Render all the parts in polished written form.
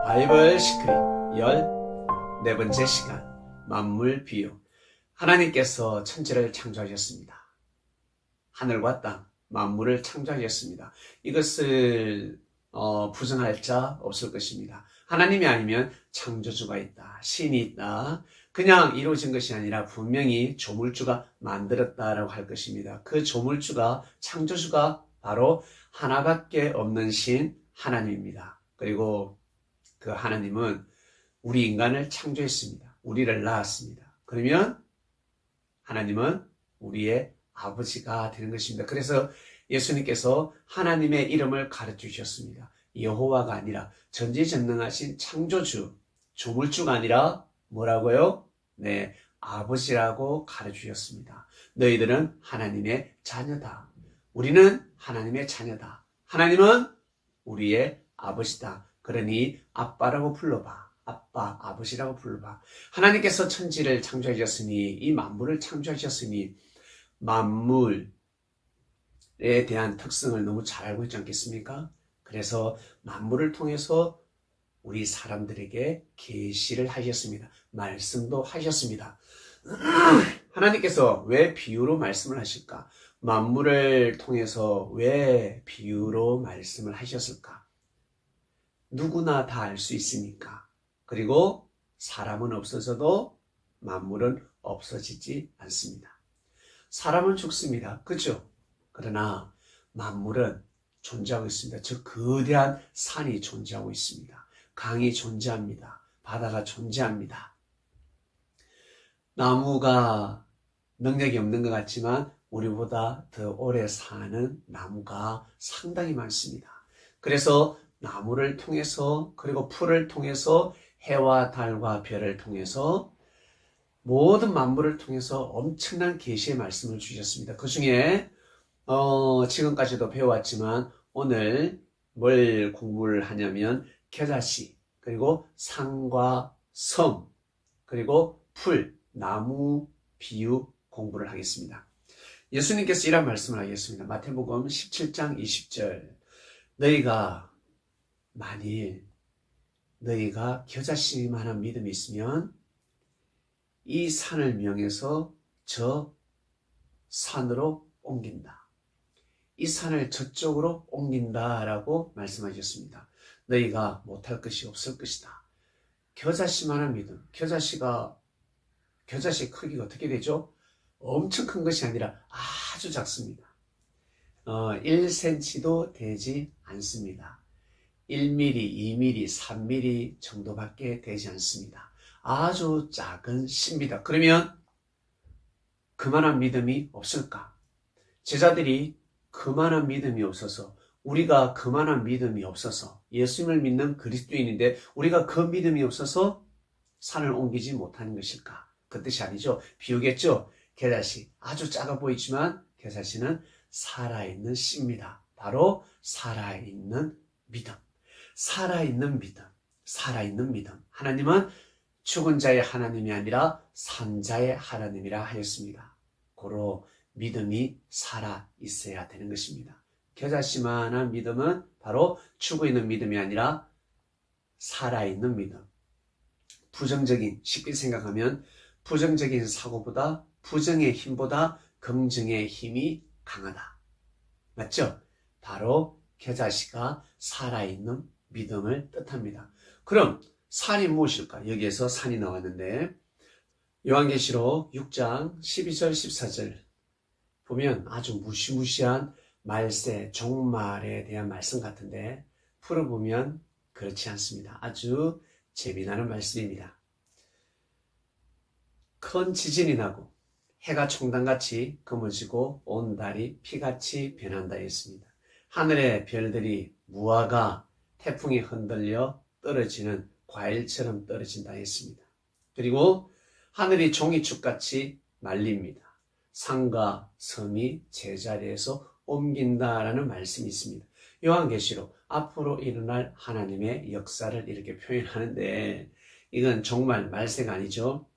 바이블 시크릿 14번째 시간 만물 비유. 하나님께서 천지를 창조하셨습니다. 하늘과 땅, 만물을 창조하셨습니다. 이것을 부정할 자 없을 것입니다. 하나님이 아니면 창조주가 있다, 신이 있다, 그냥 이루어진 것이 아니라 분명히 조물주가 만들었다라고 할 것입니다. 그 조물주가, 창조주가 바로 하나밖에 없는 신 하나님입니다. 그리고 그 하나님은 우리 인간을 창조했습니다. 우리를 낳았습니다. 그러면 하나님은 우리의 아버지가 되는 것입니다. 그래서 예수님께서 하나님의 이름을 가르쳐 주셨습니다. 여호와가 아니라 전지전능하신 창조주, 조물주가 아니라 뭐라고요? 네, 아버지라고 가르쳐 주셨습니다. 너희들은 하나님의 자녀다. 우리는 하나님의 자녀다. 하나님은 우리의 아버지다. 그러니 아빠라고 불러봐. 아빠, 아버지라고 불러봐. 하나님께서 천지를 창조하셨으니, 이 만물을 창조하셨으니 만물에 대한 특성을 너무 잘 알고 있지 않겠습니까? 그래서 만물을 통해서 우리 사람들에게 계시를 하셨습니다. 말씀도 하셨습니다. 하나님께서 왜 비유로 말씀을 하실까? 만물을 통해서 왜 비유로 말씀을 하셨을까? 누구나 다 알 수 있으니까. 그리고 사람은 없어져도 만물은 없어지지 않습니다. 사람은 죽습니다. 그죠? 그러나 만물은 존재하고 있습니다. 저 거대한 산이 존재하고 있습니다. 강이 존재합니다. 바다가 존재합니다. 나무가 능력이 없는 것 같지만 우리보다 더 오래 사는 나무가 상당히 많습니다. 그래서 나무를 통해서, 그리고 풀을 통해서, 해와 달과 별을 통해서, 모든 만물을 통해서 엄청난 계시의 말씀을 주셨습니다. 그 중에 지금까지도 배워왔지만 오늘 뭘 공부를 하냐면 겨자씨, 그리고 산과 섬, 그리고 풀, 나무 비유 공부를 하겠습니다. 예수님께서 이런 말씀을 하겠습니다. 마태복음 17장 20절. 만일 너희가 겨자씨만한 믿음이 있으면 이 산을 명해서 저 산으로 옮긴다. 이 산을 저쪽으로 옮긴다라고 말씀하셨습니다. 너희가 못할 것이 없을 것이다. 겨자씨만한 믿음. 겨자씨 크기가 어떻게 되죠? 엄청 큰 것이 아니라 아주 작습니다. 1cm도 되지 않습니다. 1mm, 2mm, 3mm 정도밖에 되지 않습니다. 아주 작은 씨입니다. 그러면 그만한 믿음이 없을까? 제자들이 그만한 믿음이 없어서, 우리가 그만한 믿음이 없어서, 예수님을 믿는 그리스도인인데 우리가 그 믿음이 없어서 산을 옮기지 못하는 것일까? 그 뜻이 아니죠. 비유겠죠. 겨자씨, 아주 작아 보이지만 겨자씨는 살아있는 씨입니다. 바로 살아있는 믿음. 살아있는 믿음, 살아있는 믿음. 하나님은 죽은 자의 하나님이 아니라 산 자의 하나님이라 하였습니다. 고로 믿음이 살아있어야 되는 것입니다. 겨자씨만한 믿음은 바로 죽어있는 믿음이 아니라 살아있는 믿음. 쉽게 생각하면 부정적인 사고보다, 부정의 힘보다 긍정의 힘이 강하다. 맞죠? 바로 겨자씨가 살아있는 믿음을 뜻합니다. 그럼 산이 무엇일까? 여기에서 산이 나왔는데 요한계시록 6장 12절 14절 보면 아주 무시무시한 말세, 종말에 대한 말씀 같은데 풀어보면 그렇지 않습니다. 아주 재미나는 말씀입니다. 큰 지진이 나고 해가 총단같이 검어지고 온 달이 피같이 변한다 했습니다. 하늘의 별들이 무화과 태풍이 흔들려 떨어지는 과일처럼 떨어진다 했습니다. 그리고 하늘이 종이축같이 말립니다. 산과 섬이 제자리에서 옮긴다라는 말씀이 있습니다. 요한계시록 앞으로 일어날 하나님의 역사를 이렇게 표현하는데 이건 정말 말세가 아니죠.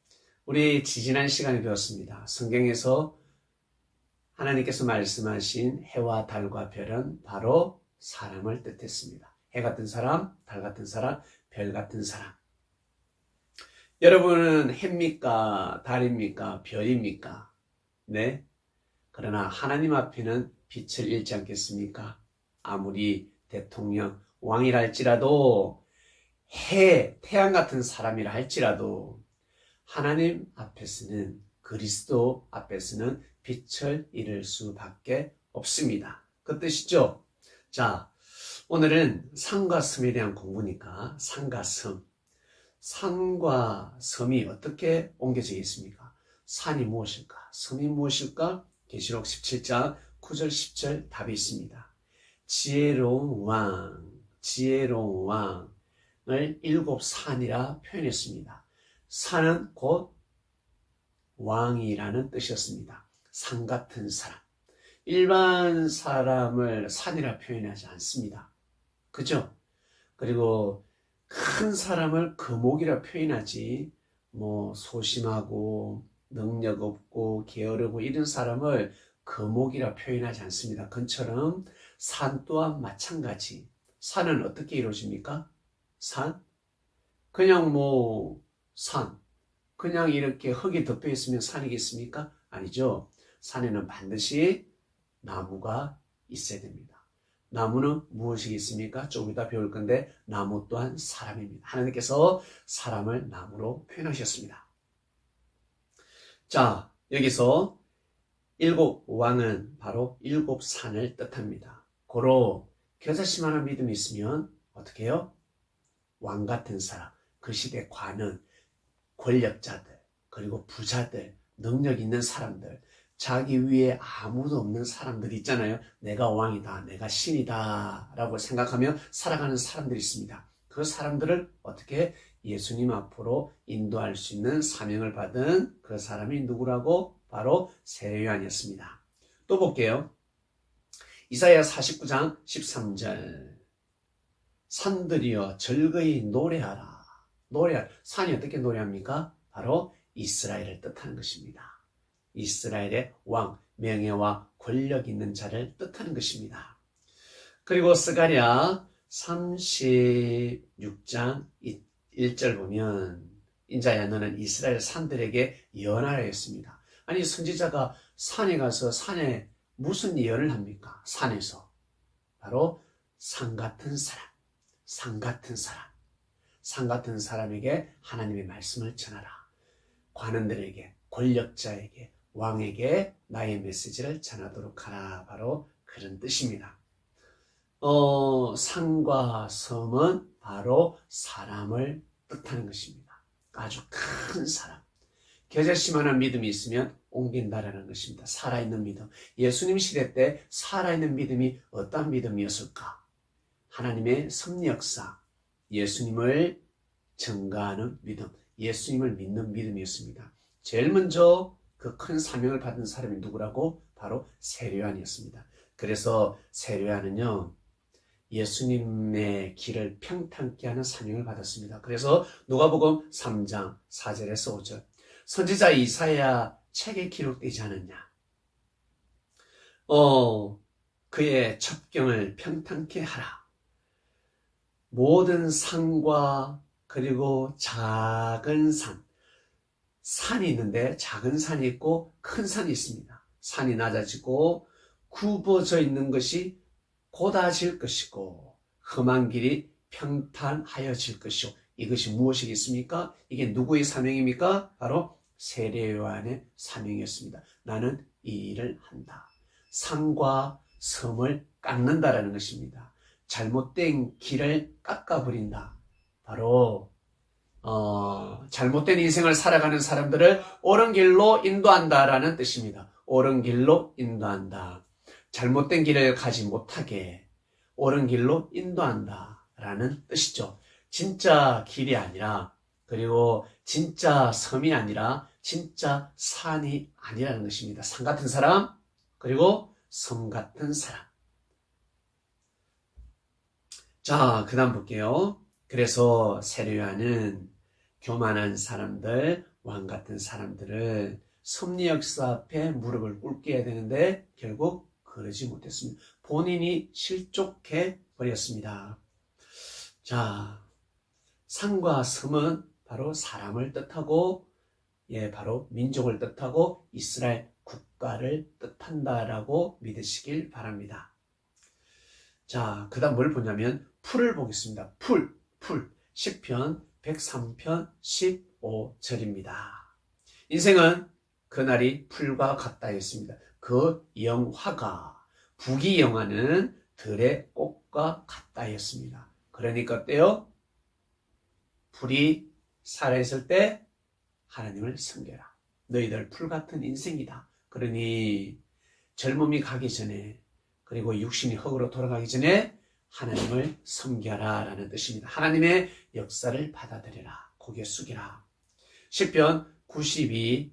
우리 지지난 시간에 배웠습니다. 성경에서 하나님께서 말씀하신 해와 달과 별은 바로 사람을 뜻했습니다. 해 같은 사람, 달 같은 사람, 별 같은 사람. 여러분은 해입니까? 달입니까? 별입니까? 네. 그러나 하나님 앞에는 빛을 잃지 않겠습니까? 아무리 대통령, 왕이랄지라도 태양 같은 사람이라 할지라도 하나님 앞에서는, 그리스도 앞에서는 빛을 잃을 수밖에 없습니다. 그 뜻이죠? 자, 오늘은 산과 섬에 대한 공부니까 산과 섬. 산과 섬이 어떻게 옮겨져 있습니까? 산이 무엇일까? 섬이 무엇일까? 계시록 17장 9절 10절 답이 있습니다. 지혜로운 왕을 일곱 산이라 표현했습니다. 산은 곧 왕이라는 뜻이었습니다. 산 같은 사람. 일반 사람을 산이라 표현하지 않습니다. 그죠? 그리고 큰 사람을 거목이라 표현하지, 소심하고 능력 없고 게으르고 이런 사람을 거목이라 표현하지 않습니다. 그처럼 산 또한 마찬가지. 산은 어떻게 이루어집니까? 산? 그냥 산. 그냥 이렇게 흙이 덮여 있으면 산이겠습니까? 아니죠. 산에는 반드시 나무가 있어야 됩니다. 나무는 무엇이겠습니까? 조금 이따 배울 건데 나무 또한 사람입니다. 하나님께서 사람을 나무로 표현하셨습니다. 자, 여기서 일곱 왕은 바로 일곱 산을 뜻합니다. 고로 겨자씨만한 믿음이 있으면 어떻게 해요? 왕 같은 사람, 그 시대 관은, 권력자들, 그리고 부자들, 능력 있는 사람들, 자기 위에 아무도 없는 사람들 있잖아요. 내가 왕이다, 내가 신이다 라고 생각하며 살아가는 사람들이 있습니다. 그 사람들을 어떻게 예수님 앞으로 인도할 수 있는 사명을 받은 그 사람이 누구라고? 바로 세례요한이었습니다. 또 볼게요. 이사야 49장 13절. 산들이여 즐거이 노래하라. 산이 어떻게 노래합니까? 바로 이스라엘을 뜻하는 것입니다. 이스라엘의 왕, 명예와 권력 있는 자를 뜻하는 것입니다. 그리고 스가랴 36장 1절 보면 인자야 너는 이스라엘 산들에게 예언하라 했습니다. 아니 선지자가 산에 가서 산에 무슨 예언을 합니까? 산에서 바로 산 같은 사람에게 하나님의 말씀을 전하라. 관원들에게, 권력자에게, 왕에게 나의 메시지를 전하도록 하라. 바로 그런 뜻입니다. 산과 섬은 바로 사람을 뜻하는 것입니다. 아주 큰 사람. 겨자씨만한 믿음이 있으면 옮긴다라는 것입니다. 살아있는 믿음. 예수님 시대 때 살아있는 믿음이 어떤 믿음이었을까? 하나님의 섭리역사, 예수님을 증거하는 믿음, 예수님을 믿는 믿음이었습니다. 제일 먼저 그 큰 사명을 받은 사람이 누구라고? 바로 세례요한이었습니다. 그래서 세례요한은요, 예수님의 길을 평탄케 하는 사명을 받았습니다. 그래서 누가복음 3장 4절에서 5절. 선지자 이사야 책에 기록되지 않았냐? 그의 첩경을 평탄케 하라. 모든 산과 그리고 작은 산이 있는데 작은 산이 있고 큰 산이 있습니다. 산이 낮아지고 굽어져 있는 것이 곧아질 것이고 험한 길이 평탄하여질 것이요. 이것이 무엇이겠습니까? 이게 누구의 사명입니까? 바로 세례요한의 사명이었습니다. 나는 이 일을 한다. 산과 섬을 깎는다라는 것입니다. 잘못된 길을 깎아버린다. 바로 잘못된 인생을 살아가는 사람들을 옳은 길로 인도한다라는 뜻입니다. 옳은 길로 인도한다. 잘못된 길을 가지 못하게 옳은 길로 인도한다라는 뜻이죠. 진짜 길이 아니라, 그리고 진짜 섬이 아니라 진짜 산이 아니라는 것입니다. 산 같은 사람, 그리고 섬 같은 사람. 자, 그 다음 볼게요. 그래서 세례요한은 교만한 사람들, 왕 같은 사람들을 섭리 역사 앞에 무릎을 꿇게 해야 되는데 결국 그러지 못했습니다. 본인이 실족해 버렸습니다. 자, 산과 섬은 바로 사람을 뜻하고 바로 민족을 뜻하고 이스라엘 국가를 뜻한다라고 믿으시길 바랍니다. 자, 그 다음 뭘 보냐면 풀을 보겠습니다. 풀. 시편 103편 15절입니다. 인생은 그날이 풀과 같다 했습니다. 그 영화가 북이 영화는 들의 꽃과 같다 했습니다. 그러니까 어때요? 풀이 살아있을 때 하나님을 섬겨라. 너희들 풀같은 인생이다. 그러니 젊음이 가기 전에 그리고 육신이 흙으로 돌아가기 전에 하나님을 섬겨라 라는 뜻입니다. 하나님의 역사를 받아들여라. 고개 숙이라. 시편 92편의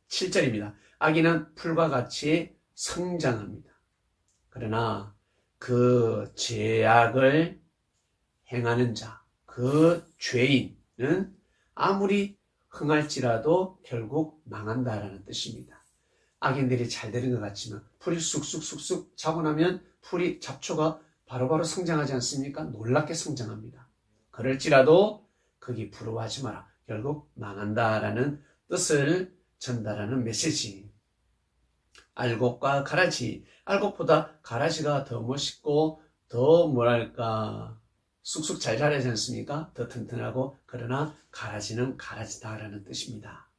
7절입니다. 악인은 풀과 같이 성장합니다. 그러나 그 죄악을 행하는 자, 그 죄인은 아무리 흥할지라도 결국 망한다라는 뜻입니다. 악인들이 잘 되는 것 같지만 풀이 쑥쑥쑥쑥 자고 나면 풀이 잡초가 바로바로 성장하지 않습니까? 놀랍게 성장합니다. 그럴지라도 거기 부러워하지 마라. 결국 망한다라는 뜻을 전달하는 메시지. 알곡과 가라지. 알곡보다 가라지가 더 멋있고 더 뭐랄까 쑥쑥 잘 자라지 않습니까? 더 튼튼하고 그러나 가라지는 가라지다라는 뜻입니다.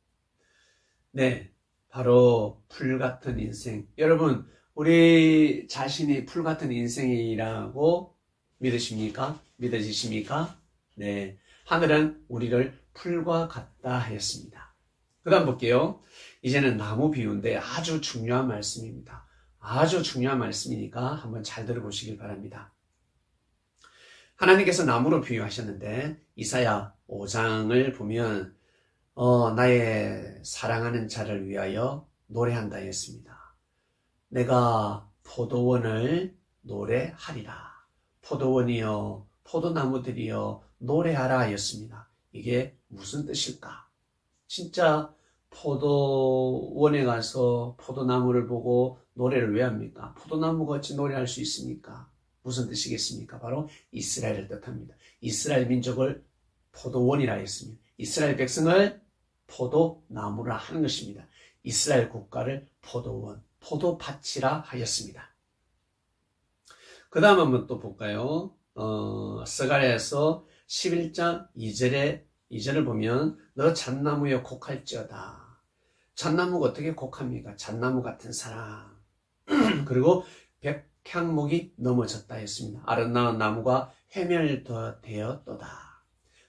네, 바로 풀 같은 인생. 여러분, 우리 자신이 풀 같은 인생이라고 믿으십니까? 믿어지십니까? 네, 하늘은 우리를 풀과 같다 하였습니다. 그 다음 볼게요. 이제는 나무 비유인데 아주 중요한 말씀입니다. 아주 중요한 말씀이니까 한번 잘 들어보시길 바랍니다. 하나님께서 나무로 비유하셨는데 이사야 5장을 보면 나의 사랑하는 자를 위하여 노래한다 했습니다. 내가 포도원을 노래하리라. 포도원이여 포도나무들이여 노래하라 하였습니다. 이게 무슨 뜻일까? 진짜 포도원에 가서 포도나무를 보고 노래를 왜 합니까? 포도나무가 어찌 노래할 수 있습니까? 무슨 뜻이겠습니까? 바로 이스라엘을 뜻합니다. 이스라엘 민족을 포도원이라 했습니다. 이스라엘 백성을 포도나무라 하는 것입니다. 이스라엘 국가를 포도원, 포도밭이라 하였습니다. 그 다음 한번 또 볼까요? 스가랴에서 11장 2절을 보면 너 잣나무여 곡할지어다. 잣나무가 어떻게 곡합니까? 잣나무 같은 사람. 그리고 백향목이 넘어졌다 했습니다. 아름다운 나무가 해멸되었도다.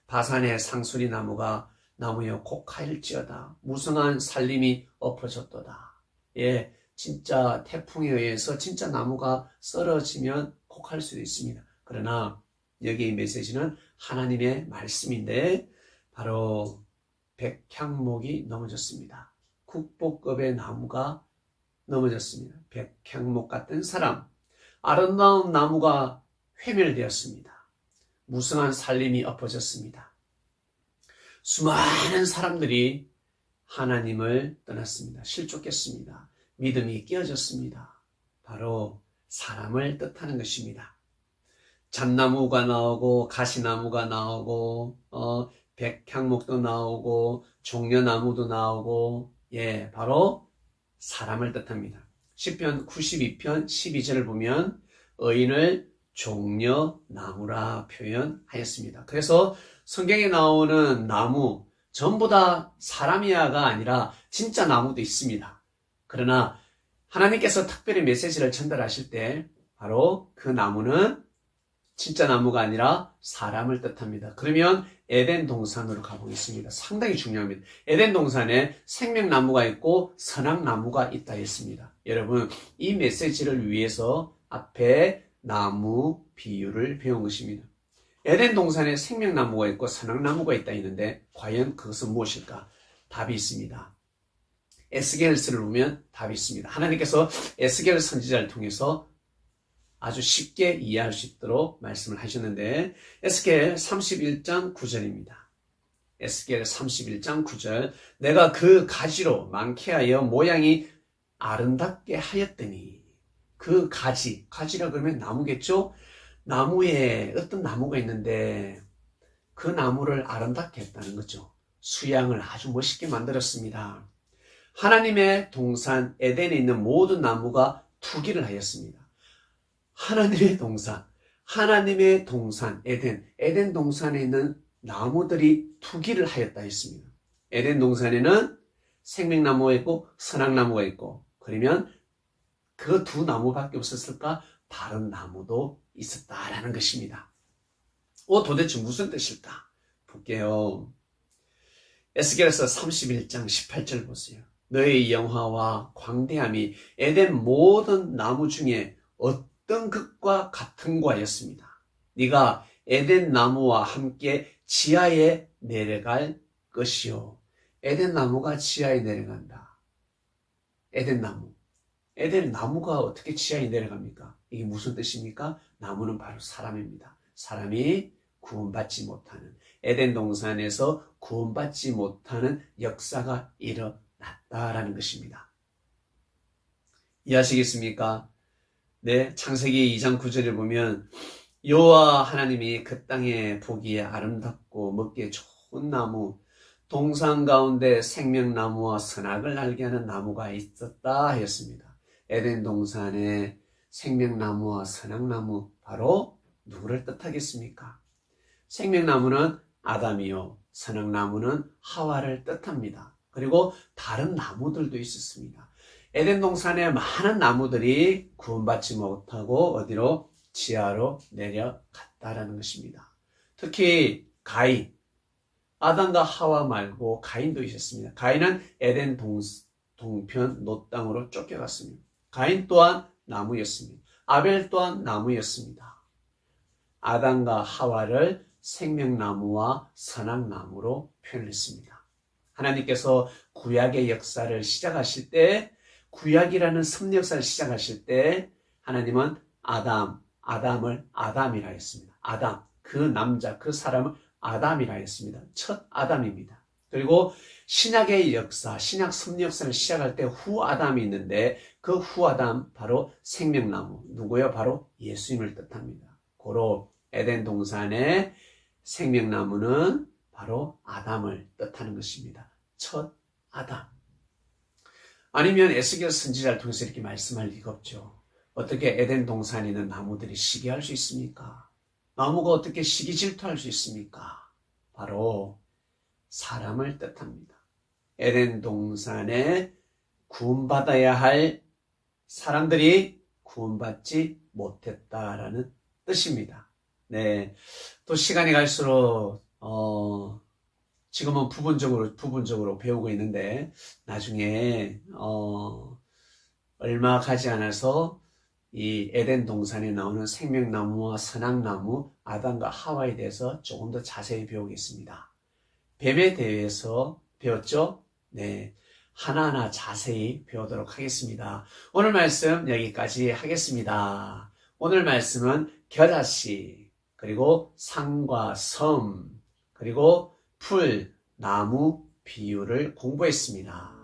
바산의 상수리 나무가 나무여 곡할지어다. 무성한 살림이 엎어졌도다. 예, 진짜 태풍에 의해서 진짜 나무가 쓰러지면 곡할 수도 있습니다. 그러나 여기 이 메시지는 하나님의 말씀인데 바로 백향목이 넘어졌습니다. 국보급의 나무가 넘어졌습니다. 백향목 같은 사람, 아름다운 나무가 회멸되었습니다. 무성한 살림이 엎어졌습니다. 수많은 사람들이 하나님을 떠났습니다. 실족했습니다. 믿음이 깨어졌습니다. 바로 사람을 뜻하는 것입니다. 잣나무가 나오고 가시나무가 나오고 백향목도 나오고 종려나무도 나오고 바로 사람을 뜻합니다. 시편 92편 12절을 보면 의인을 종려나무라 표현하였습니다. 그래서 성경에 나오는 나무 전부 다 사람이야가 아니라 진짜 나무도 있습니다. 그러나 하나님께서 특별히 메시지를 전달하실 때 바로 그 나무는 진짜 나무가 아니라 사람을 뜻합니다. 그러면 에덴 동산으로 가보겠습니다. 상당히 중요합니다. 에덴 동산에 생명나무가 있고 선악나무가 있다 했습니다. 여러분, 이 메시지를 위해서 앞에 나무 비유를 배운 것입니다. 에덴 동산에 생명나무가 있고 선악나무가 있다 했는데 과연 그것은 무엇일까? 답이 있습니다. 에스겔서를 보면 답이 있습니다. 하나님께서 에스겔 선지자를 통해서 아주 쉽게 이해할 수 있도록 말씀을 하셨는데 에스겔 31장 9절입니다. 에스겔 31장 9절 내가 그 가지로 많게 하여 모양이 아름답게 하였더니 그 가지라 그러면 나무겠죠? 나무에 어떤 나무가 있는데 그 나무를 아름답게 했다는 거죠. 수양을 아주 멋있게 만들었습니다. 하나님의 동산 에덴에 있는 모든 나무가 투기를 하였습니다. 하나님의 동산 에덴 동산에 있는 나무들이 투기를 하였다 했습니다. 에덴 동산에는 생명나무가 있고 선악나무가 있고 그러면 그 두 나무밖에 없었을까? 다른 나무도 있었다라는 것입니다. 도대체 무슨 뜻일까? 볼게요. 에스겔서 31장 18절 보세요. 너의 영화와 광대함이 에덴 모든 나무 중에 어떤 것과 같은 거였습니다. 네가 에덴 나무와 함께 지하에 내려갈 것이요. 에덴 나무가 지하에 내려간다. 에덴 나무가 어떻게 지하에 내려갑니까? 이게 무슨 뜻입니까? 나무는 바로 사람입니다. 사람이 구원받지 못하는 에덴 동산에서 구원받지 못하는 역사가 일어났다라는 것입니다. 이해하시겠습니까? 네, 창세기 2장 9절에 보면 여호와 하나님이 그 땅에 보기에 아름답고 먹기에 좋은 나무 동산 가운데 생명나무와 선악을 알게 하는 나무가 있었다 하였습니다. 에덴 동산에 생명나무와 선악나무 바로 누구를 뜻하겠습니까? 생명나무는 아담이요 선악나무는 하와를 뜻합니다. 그리고 다른 나무들도 있었습니다. 에덴 동산에 많은 나무들이 구원받지 못하고 어디로? 지하로 내려갔다라는 것입니다. 특히 가인, 아담과 하와 말고 가인도 있었습니다. 가인은 에덴 동편 노 땅으로 쫓겨갔습니다. 가인 또한 나무였습니다. 아벨 또한 나무였습니다. 아담과 하와를 생명나무와 선악나무로 표현했습니다. 하나님께서 구약의 역사를 시작하실 때, 구약이라는 섭리 역사를 시작하실 때 하나님은 아담을 아담이라 했습니다. 아담, 그 남자, 그 사람을 아담이라 했습니다. 첫 아담입니다. 그리고 신약의 역사, 신약 섭리 역사를 시작할 때 후 아담이 있는데 그 후 아담 바로 생명나무, 누구요? 바로 예수님을 뜻합니다. 고로 에덴 동산의 생명나무는 바로 아담을 뜻하는 것입니다. 첫 아담. 아니면 에스겔 선지자를 통해서 이렇게 말씀할 리가 없죠. 어떻게 에덴 동산에 있는 나무들이 시기할 수 있습니까? 나무가 어떻게 시기 질투할 수 있습니까? 바로 사람을 뜻합니다. 에덴 동산에 구원받아야 할 사람들이 구원받지 못했다라는 뜻입니다. 네. 또 시간이 갈수록, 지금은 부분적으로 배우고 있는데, 나중에, 얼마 가지 않아서 이 에덴 동산에 나오는 생명나무와 선악나무, 아담과 하와에 대해서 조금 더 자세히 배우겠습니다. 뱀에 대해서 배웠죠? 네. 하나하나 자세히 배우도록 하겠습니다. 오늘 말씀 여기까지 하겠습니다. 오늘 말씀은 겨자씨, 그리고 산과 섬, 그리고 풀, 나무 비유를 공부했습니다.